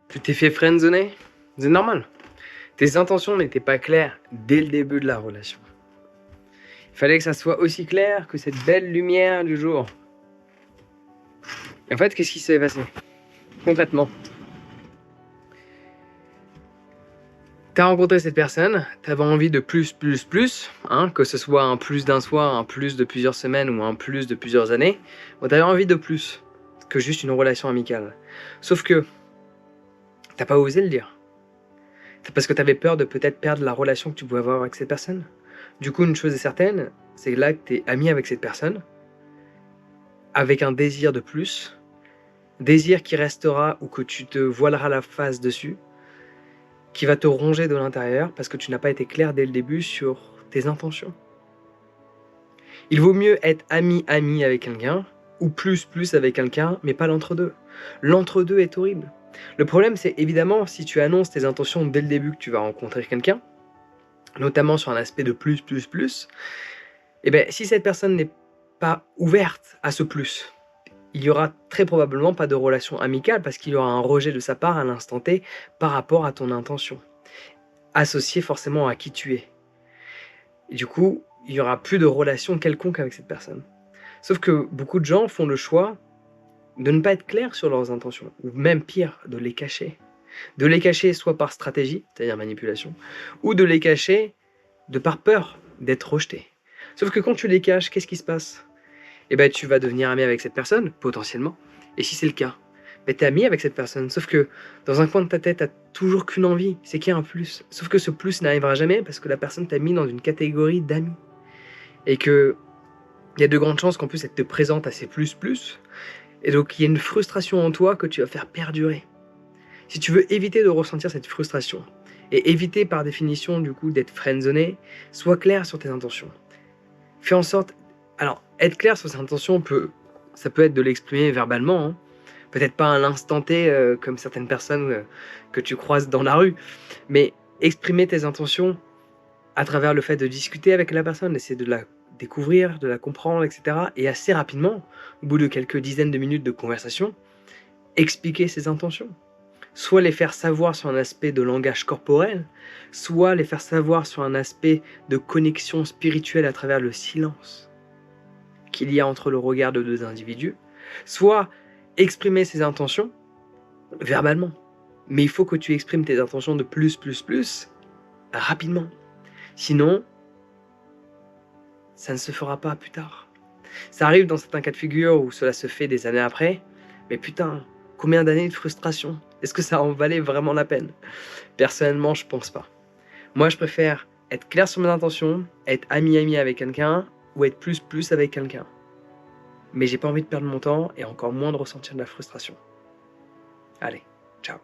Tu t'es fait friendzoner? C'est normal. Tes intentions n'étaient pas claires dès le début de la relation. Il fallait que ça soit aussi clair que cette belle lumière du jour. Et en fait, qu'est-ce qui s'est passé? Concrètement, t'as rencontré cette personne, t'avais envie de plus, hein, que ce soit un plus d'un soir, un plus de plusieurs semaines ou un plus de plusieurs années. Bon, t'avais envie de plus que juste une relation amicale. Sauf que t'as pas osé le dire. C'est parce que t'avais peur de peut-être perdre la relation que tu pouvais avoir avec cette personne. Du coup, une chose est certaine, c'est là que t'es ami avec cette personne, avec un désir de plus, désir qui restera ou que tu te voileras la face dessus, qui va te ronger de l'intérieur parce que tu n'as pas été clair dès le début sur tes intentions. Il vaut mieux être ami avec quelqu'un ou plus avec quelqu'un, mais pas l'entre-deux. L'entre-deux est horrible. Le problème, c'est évidemment si tu annonces tes intentions dès le début que tu vas rencontrer quelqu'un, notamment sur un aspect de plus, et bien si cette personne n'est pas ouverte à ce plus, il y aura très probablement pas de relation amicale parce qu'il y aura un rejet de sa part à l'instant T par rapport à ton intention, associé forcément à qui tu es. Et du coup, il n'y aura plus de relation quelconque avec cette personne. Sauf que beaucoup de gens font le choix de ne pas être clairs sur leurs intentions, ou même pire, de les cacher. De les cacher soit par stratégie, c'est-à-dire manipulation, ou de les cacher de par peur d'être rejeté. Sauf que quand tu les caches, qu'est-ce qui se passe? Eh ben, tu vas devenir ami avec cette personne, potentiellement. Et si c'est le cas, ben, t'es ami avec cette personne. Sauf que dans un coin de ta tête, t'as toujours qu'une envie, c'est qu'il y a un plus. Sauf que ce plus n'arrivera jamais parce que la personne t'a mis dans une catégorie d'amis. Et que il y a de grandes chances qu'en plus elle te présente à ces plus. Et donc il y a une frustration en toi que tu vas faire perdurer. Si tu veux éviter de ressentir cette frustration, et éviter par définition du coup d'être friendzoné, sois clair sur tes intentions. Fais en sorte... Alors, être clair sur ses intentions, ça peut être de l'exprimer verbalement, hein. Peut-être pas à l'instant T, comme certaines personnes que tu croises dans la rue, mais exprimer tes intentions à travers le fait de discuter avec la personne, essayer de la découvrir, de la comprendre, etc. Et assez rapidement, au bout de quelques dizaines de minutes de conversation, expliquer ses intentions. Soit les faire savoir sur un aspect de langage corporel, soit les faire savoir sur un aspect de connexion spirituelle à travers le silence qu'il y a entre le regard de deux individus, soit exprimer ses intentions verbalement. Mais il faut que tu exprimes tes intentions de plus rapidement. Sinon, ça ne se fera pas plus tard. Ça arrive dans certains cas de figure où cela se fait des années après, mais putain, combien d'années de frustration? Est-ce que ça en valait vraiment la peine? Personnellement, je pense pas. Moi, je préfère être clair sur mes intentions, être ami avec quelqu'un, ou être plus avec quelqu'un. Mais j'ai pas envie de perdre mon temps, et encore moins de ressentir de la frustration. Allez, ciao.